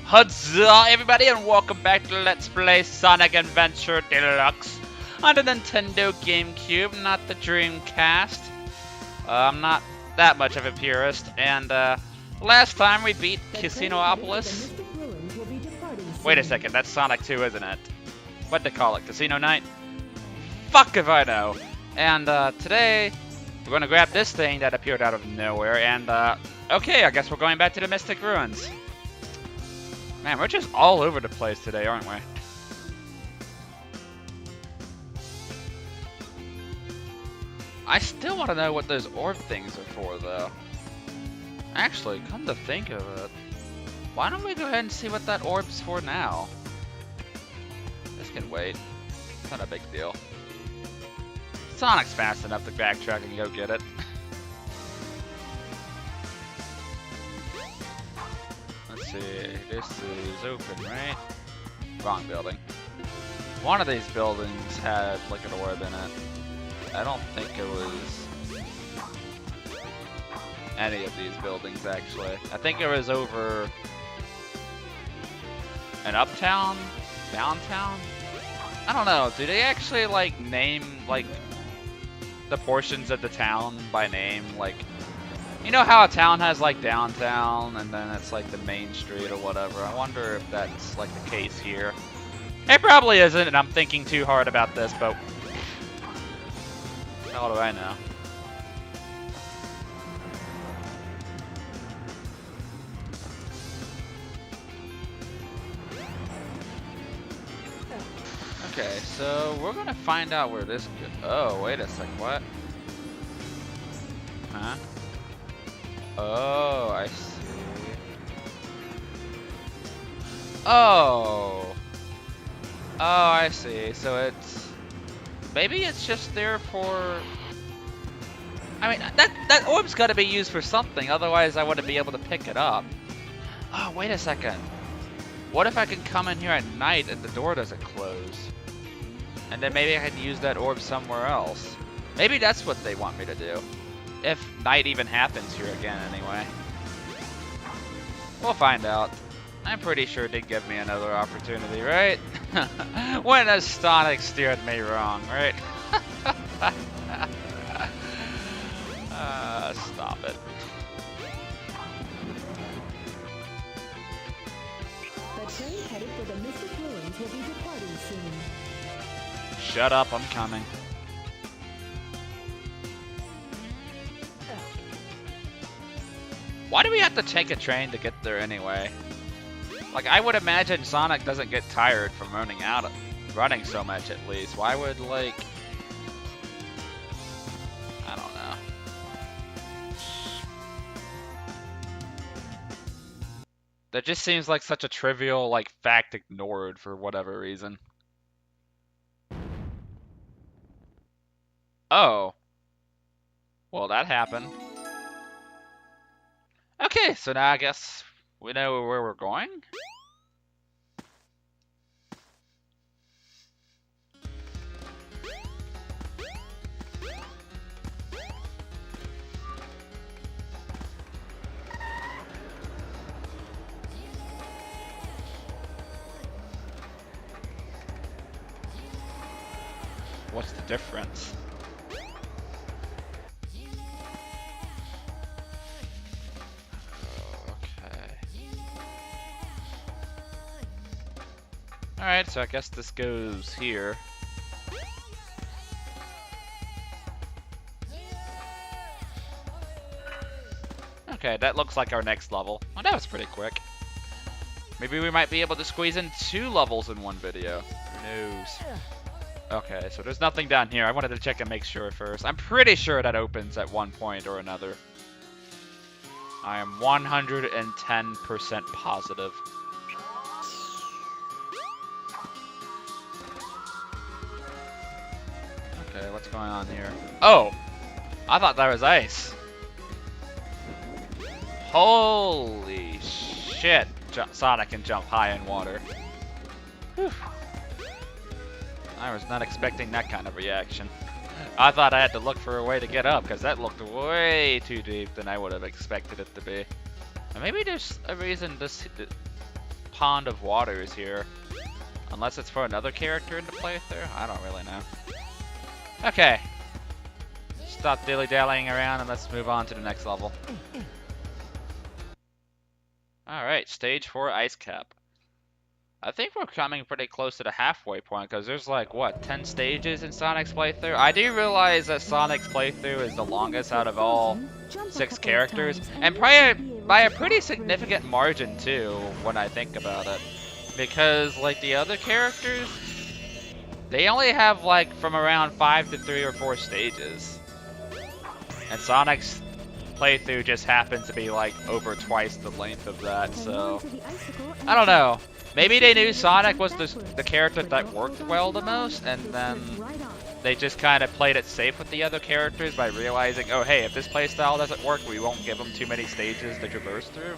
Huzzah everybody and welcome back to Let's Play Sonic Adventure Deluxe on the Nintendo GameCube, not the Dreamcast. I'm not that much of a purist, and last time we beat Casinopolis. Wait a second, that's Sonic 2, isn't it? What'd they call it, Casino Night? Fuck if I know. And today, we're gonna grab this thing that appeared out of nowhere, and okay, I guess we're going back to the Mystic Ruins. Man, we're just all over the place today, aren't we? I still want to know what those orb things are for, though. Actually, come to think of it, why don't we go ahead and see what that orb's for now? This can wait. It's not a big deal. Sonic's fast enough to backtrack and go get it. Let's see, this is open, right? Wrong building. One of these buildings had like an orb in it. I don't think it was any of these buildings, actually. I think it was over an uptown? Downtown? I don't know. Do they actually like name like the portions of the town by name? Like, you know how a town has like downtown and then it's like the main street or whatever? I wonder if that's like the case here. It probably isn't, and I'm thinking too hard about this, but how do I know? Okay, so we're gonna find out where this goes. Oh, wait a sec, what? Huh? Oh, I see. Oh. Oh, I see. So it's... maybe it's just there for... I mean, that orb's gotta be used for something, otherwise I wouldn't be able to pick it up. Oh, wait a second. What if I can come in here at night and the door doesn't close? And then maybe I can use that orb somewhere else. Maybe that's what they want me to do. If night even happens here again, anyway. We'll find out. I'm pretty sure it did give me another opportunity, right? When has Sonic steered me wrong, right? Stop it. The train headed for the Mystic Ruins will be departing soon. Shut up, I'm coming. Why do we have to take a train to get there anyway? Like, I would imagine Sonic doesn't get tired from running so much at least. Why would, like... I don't know. That just seems like such a trivial, like, fact ignored for whatever reason. Oh. Well, that happened. Okay, so now I guess we know where we're going? What's the difference? Alright, so I guess this goes here. Okay, that looks like our next level. Oh, that was pretty quick. Maybe we might be able to squeeze in 2 levels in one video. Who knows? Okay, so there's nothing down here. I wanted to check and make sure first. I'm pretty sure that opens at one point or another. I am 110% positive. Okay, what's going on here? Oh! I thought that was ice. Holy shit. Sonic can jump high in water. Whew. I was not expecting that kind of reaction. I thought I had to look for a way to get up, because that looked way too deep than I would have expected it to be. And maybe there's a reason this pond of waters here. Unless it's for another character to play through? I don't really know. Okay. Stop dilly-dallying around and let's move on to the next level. Alright, stage 4 ice cap. I think we're coming pretty close to the halfway point because there's like, what, 10 stages in Sonic's playthrough? I do realize that Sonic's playthrough is the longest out of all 6 characters, and probably by a pretty significant margin too, when I think about it. Because, like, the other characters, they only have, like, from around 5 to 3 or 4 stages. And Sonic's playthrough just happens to be, like, over twice the length of that, so... I don't know. Maybe they knew Sonic was the character that worked well the most, and then they just kind of played it safe with the other characters by realizing, oh hey, if this playstyle doesn't work, we won't give them too many stages to traverse through.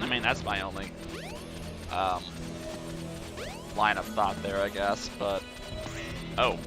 I mean, that's my only line of thought there, I guess, but... Oh.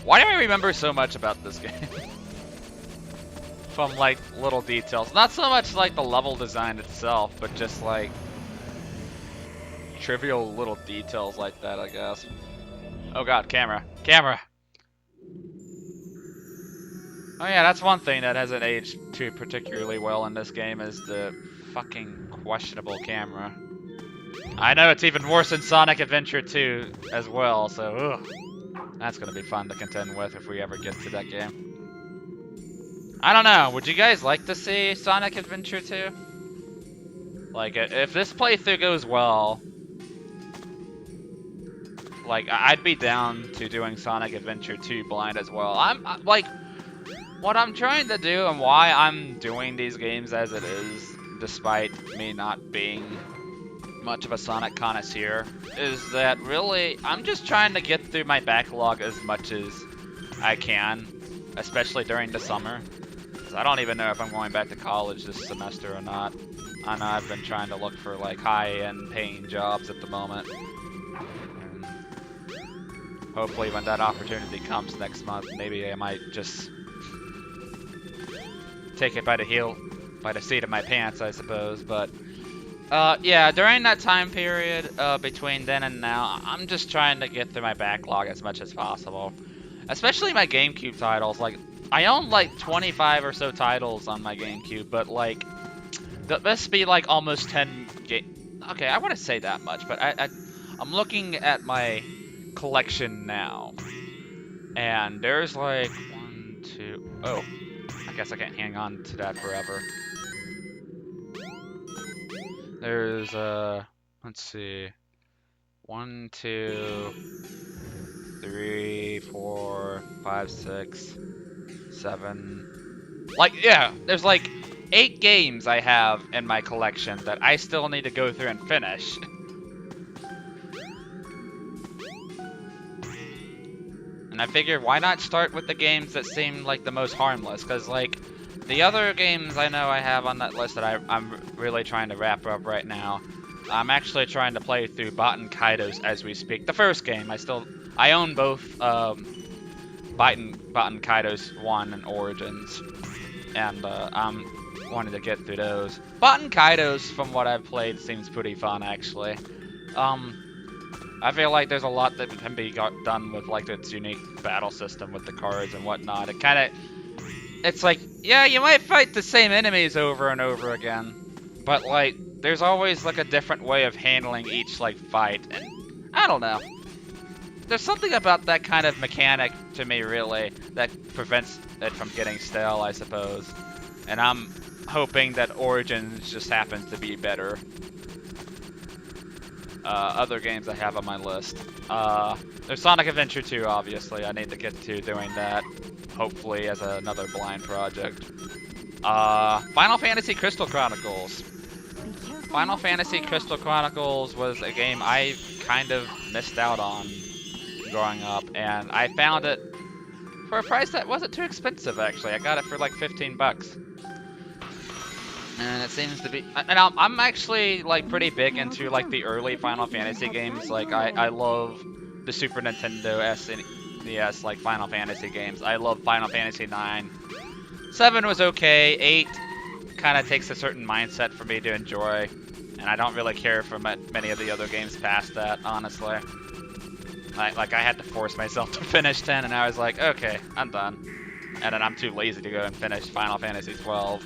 Why do I remember so much about this game? From, like, little details. Not so much, like, the level design itself, but just, like, trivial little details like that, I guess. Oh god, camera. Camera! Oh yeah, that's one thing that hasn't aged too particularly well in this game is the fucking questionable camera. I know it's even worse in Sonic Adventure 2 as well, so ugh. That's gonna be fun to contend with if we ever get to that game. I don't know, would you guys like to see Sonic Adventure 2? Like, if this playthrough goes well, like, I'd be down to doing Sonic Adventure 2 blind as well. Like, what I'm trying to do and why I'm doing these games as it is, despite me not being much of a Sonic connoisseur, is that really, I'm just trying to get through my backlog as much as I can, especially during the summer. 'Cause I don't even know if I'm going back to college this semester or not. I know I've been trying to look for like high-end paying jobs at the moment. And hopefully when that opportunity comes next month, maybe I might just take it by the seat of my pants, I suppose, but yeah, during that time period, between then and now, I'm just trying to get through my backlog as much as possible. Especially my GameCube titles. Like, I own like 25 or so titles on my GameCube, but like, that must be like almost 10 okay, I wouldn't say that much, but I'm looking at my collection now. And there's like, 1, 2, oh, I guess I can't hang on to that forever. There's, let's see, 1, 2, 3, 4, 5, 6, 7, like, yeah, there's like 8 games I have in my collection that I still need to go through and finish. And I figured, why not start with the games that seem like the most harmless, because like, the other games I know I have on that list that I'm really trying to wrap up right now, I'm actually trying to play through Baten Kaitos as we speak. The first game, I own both Baten Kaitos 1 and Origins, and I'm wanting to get through those. Baten Kaitos, from what I've played, seems pretty fun actually. I feel like there's a lot that can be done with like its unique battle system with the cards and whatnot. It's like, yeah, you might fight the same enemies over and over again, but like, there's always like a different way of handling each like fight, and I don't know. There's something about that kind of mechanic to me, really, that prevents it from getting stale, I suppose. And I'm hoping that Origins just happens to be better. Other games I have on my list. There's Sonic Adventure 2, obviously. I need to get to doing that, hopefully, as another blind project. Final Fantasy Crystal Chronicles. Final Fantasy Crystal Chronicles was a game I kind of missed out on growing up, and I found it for a price that wasn't too expensive, actually. I got it for like 15 bucks. And it seems to be, and I'm actually like pretty big into like the early Final Fantasy games. Like I love the Super Nintendo 3DS like Final Fantasy games. I love Final Fantasy 9. 7 was okay. 8 kind of takes a certain mindset for me to enjoy, and I don't really care for many of the other games past that, honestly. Like I had to force myself to finish 10, and I was like, okay, I'm done. And then I'm too lazy to go and finish Final Fantasy 12.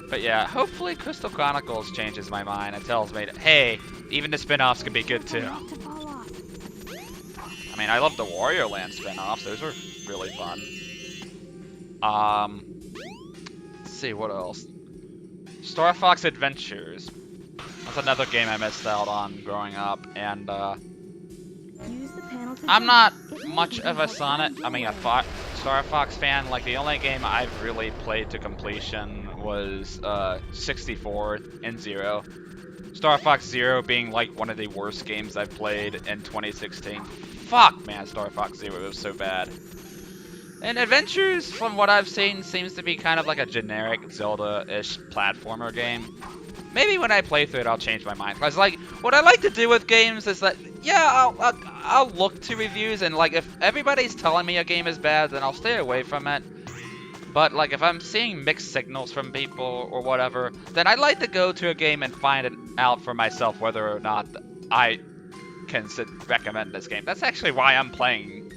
But yeah, hopefully Crystal Chronicles changes my mind and tells me that, hey, even the spin-offs can be good too. I mean, I love the Warrior Land spin-offs. Those are really fun. Let's see, what else? Star Fox Adventures. That's another game I missed out on growing up, and I'm not much of a Star Fox fan. Like, the only game I've really played to completion was 64 and 0. Star Fox Zero being like one of the worst games I've played in 2016. Fuck, man, Star Fox Zero was so bad. And Adventures, from what I've seen, seems to be kind of like a generic Zelda-ish platformer game. Maybe when I play through it, I'll change my mind. Cause like, what I like to do with games is that, yeah, I'll look to reviews, and like, if everybody's telling me a game is bad, then I'll stay away from it. But like, if I'm seeing mixed signals from people or whatever, then I'd like to go to a game and find it out for myself whether or not I can recommend this game. That's actually why I'm playing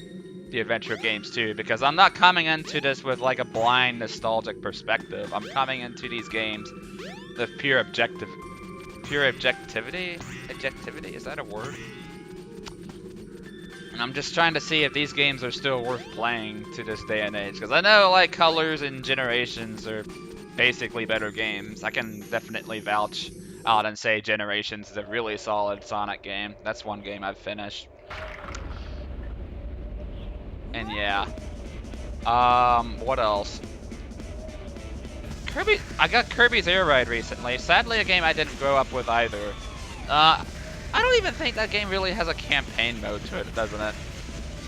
the adventure games too, because I'm not coming into this with like a blind nostalgic perspective. I'm coming into these games with pure objectivity. Objectivity, is that a word? And I'm just trying to see if these games are still worth playing to this day and age. Because I know, like, Colors and Generations are basically better games. I can definitely vouch out and say Generations is a really solid Sonic game. That's one game I've finished. And yeah. What else? Kirby, I got Kirby's Air Ride recently. Sadly, a game I didn't grow up with either. I don't even think that game really has a campaign mode to it, doesn't it?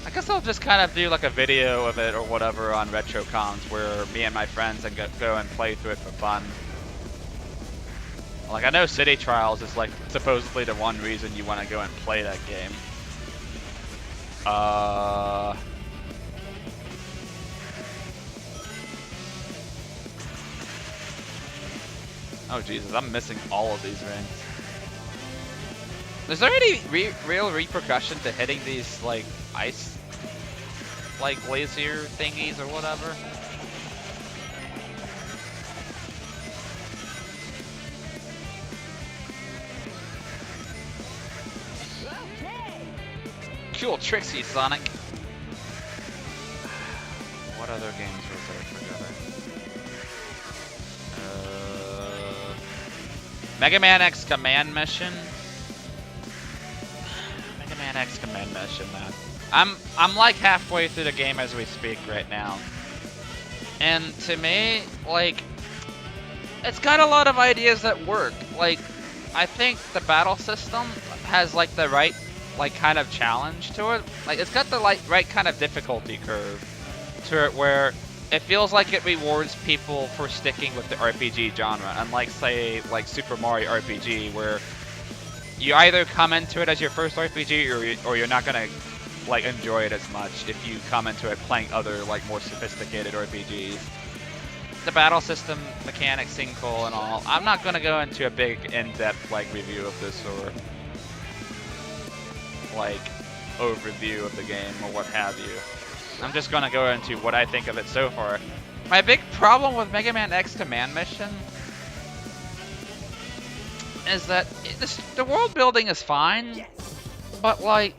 I guess I'll just kind of do like a video of it or whatever on RetroCons where me and my friends can go and play through it for fun. Like, I know City Trials is like supposedly the one reason you want to go and play that game. Oh Jesus, I'm missing all of these rings. Is there any real repercussion to hitting these, like, ice, like, laser thingies or whatever? Cool Trixie, Sonic. What other games was there together? Mega Man X Command Mission. Mega Man X Command Mission, man. I'm like halfway through the game as we speak right now. And to me, like, it's got a lot of ideas that work. Like, I think the battle system has like the right, like, kind of challenge to it. Like, it's got the right kind of difficulty curve to it where it feels like it rewards people for sticking with the RPG genre, unlike, say, like Super Mario RPG, where you either come into it as your first RPG or you're not gonna, like, enjoy it as much if you come into it playing other, like, more sophisticated RPGs. The battle system mechanics seem cool and all. I'm not gonna go into a big in-depth, like, review of this or, like, overview of the game or what have you. I'm just gonna go into what I think of it so far. My big problem with Mega Man X Command Mission is that the world building is fine, but, like,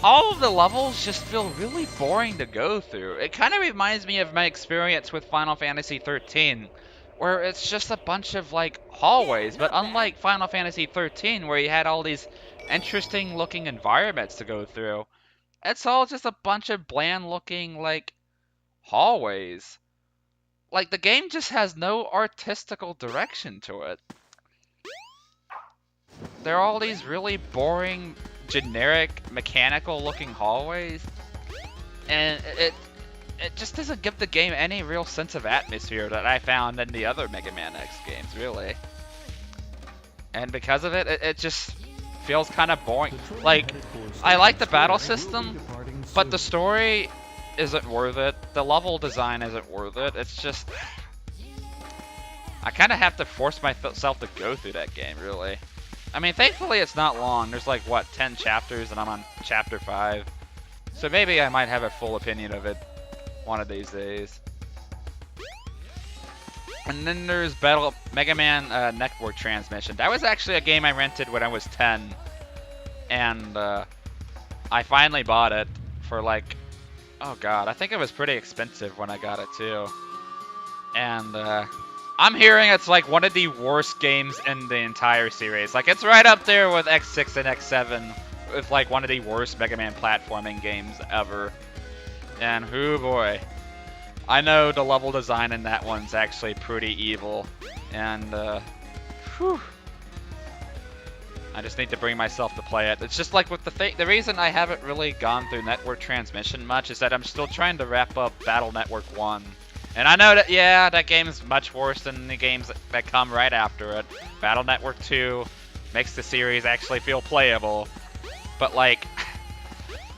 all of the levels just feel really boring to go through. It kind of reminds me of my experience with Final Fantasy 13, where it's just a bunch of, like, hallways, but unlike Final Fantasy 13, where you had all these interesting looking environments to go through, it's all just a bunch of bland looking, like, hallways. Like, the game just has no artistical direction to it. There are all these really boring, generic, mechanical looking hallways, and it just doesn't give the game any real sense of atmosphere that I found in the other Mega Man X games, really. And because of it, it just feels kind of boring. Like, I like the battle system, But the story isn't worth it. The level design isn't worth it. It's just... I kind of have to force myself to go through that game, really. I mean, thankfully it's not long. There's like, what, 10 chapters, and I'm on chapter 5. So maybe I might have a full opinion of it one of these days. And then there's Mega Man Network Transmission. That was actually a game I rented when I was 10. And I finally bought it for like, oh god, I think it was pretty expensive when I got it too. And I'm hearing it's like one of the worst games in the entire series. Like, it's right up there with X6 and X7 with like one of the worst Mega Man platforming games ever. And oh boy, I know the level design in that one's actually pretty evil. And whew, I just need to bring myself to play it. It's just like with the reason I haven't really gone through Network Transmission much is that I'm still trying to wrap up Battle Network 1. And I know that, yeah, that game's much worse than the games that come right after it. Battle Network 2 makes the series actually feel playable. But, like,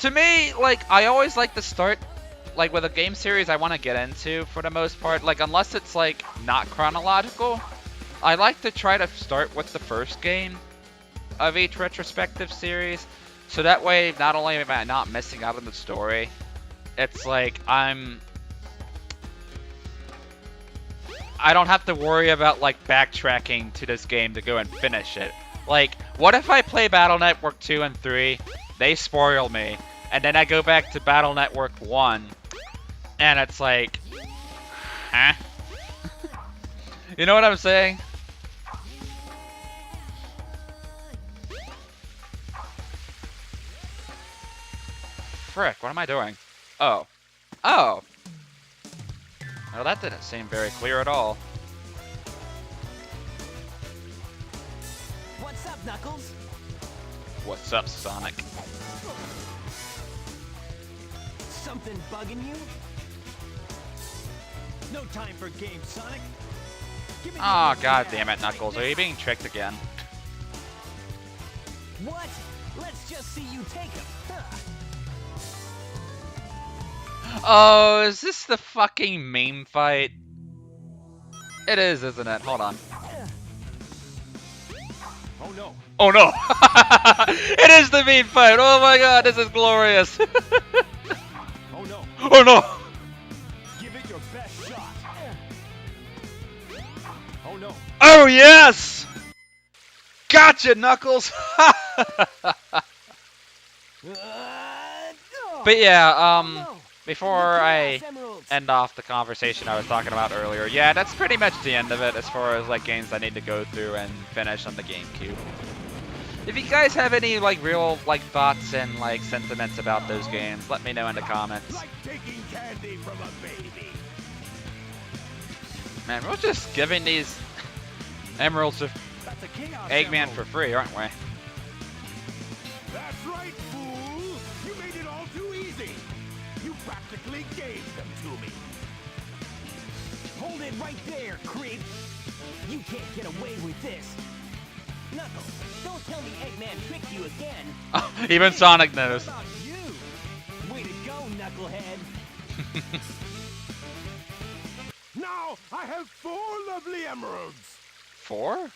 to me, like, I always like to start, like, with a game series I want to get into for the most part. Like, unless it's, like, not chronological, I like to try to start with the first game of each retrospective series. So that way, not only am I not missing out on the story, it's like I don't have to worry about, like, backtracking to this game to go and finish it. Like, what if I play Battle Network 2 and 3, they spoil me, and then I go back to Battle Network 1, and it's like, huh? You know what I'm saying? Frick, what am I doing? Oh. Oh! Well, that didn't seem very clear at all. What's up, Knuckles? What's up, Sonic? Something bugging you? No time for games, Sonic. Give me Oh, the god damn it, Knuckles. Are you being tricked again? What? Let's just see you take him. Huh. Oh, is this the fucking meme fight? It is, isn't it? Hold on. Oh no. Oh no! It is the meme fight! Oh my god, this is glorious! Oh no. Oh no! Give it your best shot. Oh no. Oh yes! Gotcha, Knuckles! But yeah, no. before I Emeralds. end off the conversation I was talking about earlier, yeah, that's pretty much the end of it as far as like games I need to go through and finish on the GameCube. If you guys have any like real like thoughts and like sentiments about those games, let me know in the comments. Like taking candy from a baby. Man, we're just giving these emeralds to That's a chaos Eggman emerald. for free, aren't we? That's right, fool! You made it all too easy! You practically gave them to me! Hold it right there, creep! You can't get away with this! Knuckles, don't tell me Eggman tricked you again! Even Sonic knows. What about you? Way to go, Knucklehead! Now I have 4 lovely emeralds! 4?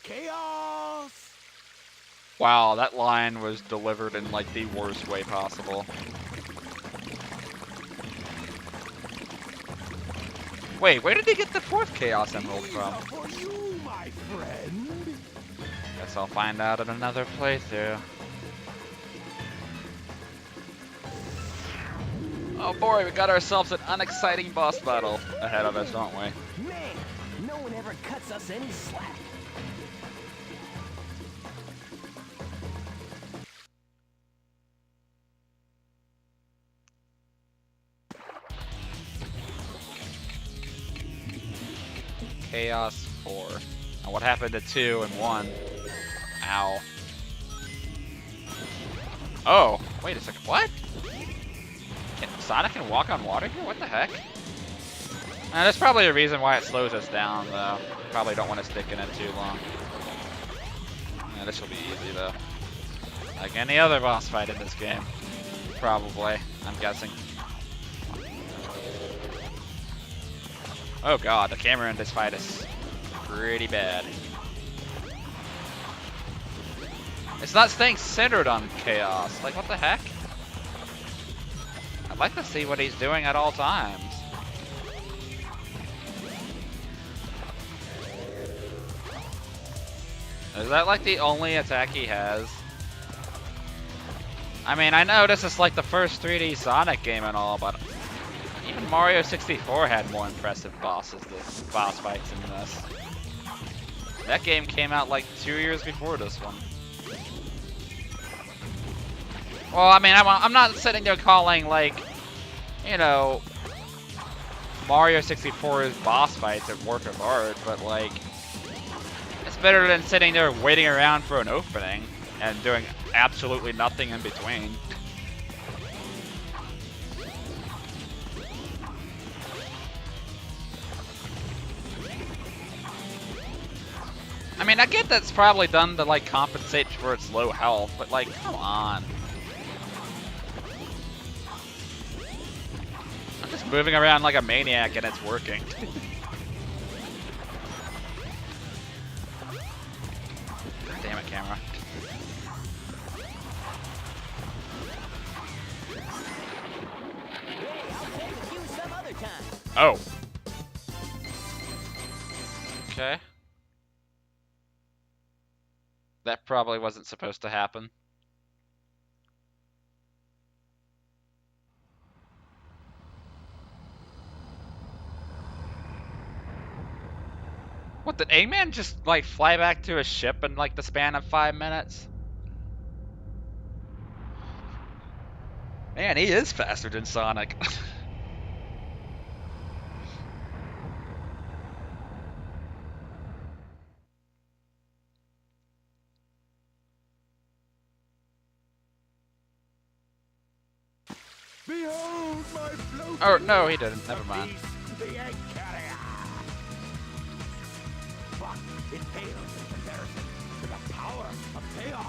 Chaos! Wow, that line was delivered in like the worst way possible. Wait, where did he get the 4th Chaos Emerald from? For you, my friend! Guess I'll find out in another playthrough. Oh boy, we got ourselves an unexciting boss battle ahead of us, don't we? Man, no one ever cuts us any slack. Chaos 4. Now what happened to 2 and 1? Ow. Oh, wait a second, what? Sonic can walk on water here? What the heck? There's probably a reason why it slows us down, though. Probably don't want to stick in it too long. Yeah, this will be easy, though. Like any other boss fight in this game. Probably, I'm guessing. Oh god, the camera in this fight is pretty bad. It's not staying centered on Chaos. Like, what the heck? I'd like to see what he's doing at all times. Is that like the only attack he has? I mean, I know this is like the first 3D Sonic game and all, but even Mario 64 had more impressive boss fights than this. That game came out like 2 years before this one. Well, I mean, I'm not sitting there calling, like, you know, Mario 64's boss fights a work of art, but, like, it's better than sitting there waiting around for an opening and doing absolutely nothing in between. I mean, I get that's probably done to, like, compensate for its low health, but, like, come on. I'm just moving around like a maniac and it's working. God damn it, camera. Oh. Okay. That probably wasn't supposed to happen. What, did Eggman just, like, fly back to his ship in, like, the span of 5 minutes? Man, he is faster than Sonic. Behold my floating Oh, no, he didn't. Never mind. the egg carrier. But it pales in comparison to the power of chaos.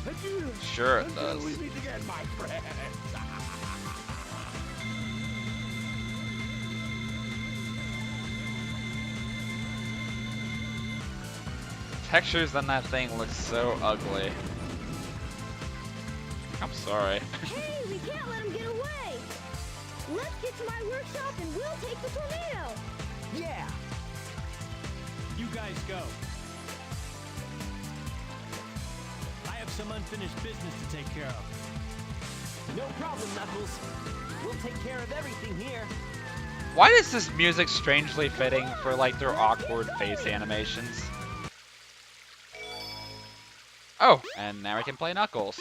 Adieu. Sure it Until does. we meet again, my friends. Textures on that thing look so ugly. I'm sorry. Hey, we can't let him get away! Let's get to my workshop and we'll take the tornado! Yeah. You guys go. I have some unfinished business to take care of. No problem, Knuckles. We'll take care of everything here. Why is this music strangely fitting for, like, their awkward face animations? Oh, and now I can play Knuckles.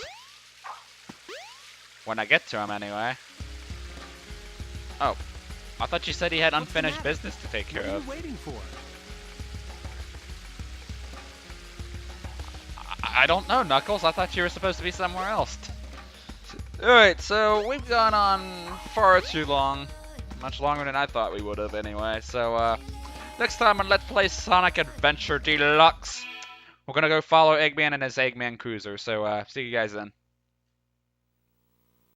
When I get to him, anyway. Oh, I thought you said he had unfinished business to take care of. What are you waiting for? I don't know, Knuckles. I thought you were supposed to be somewhere else. Alright, so we've gone on far too long. Much longer than I thought we would have, anyway. So, next time on Let's Play Sonic Adventure Deluxe, we're gonna go follow Eggman and his Eggman Cruiser. So, see you guys then.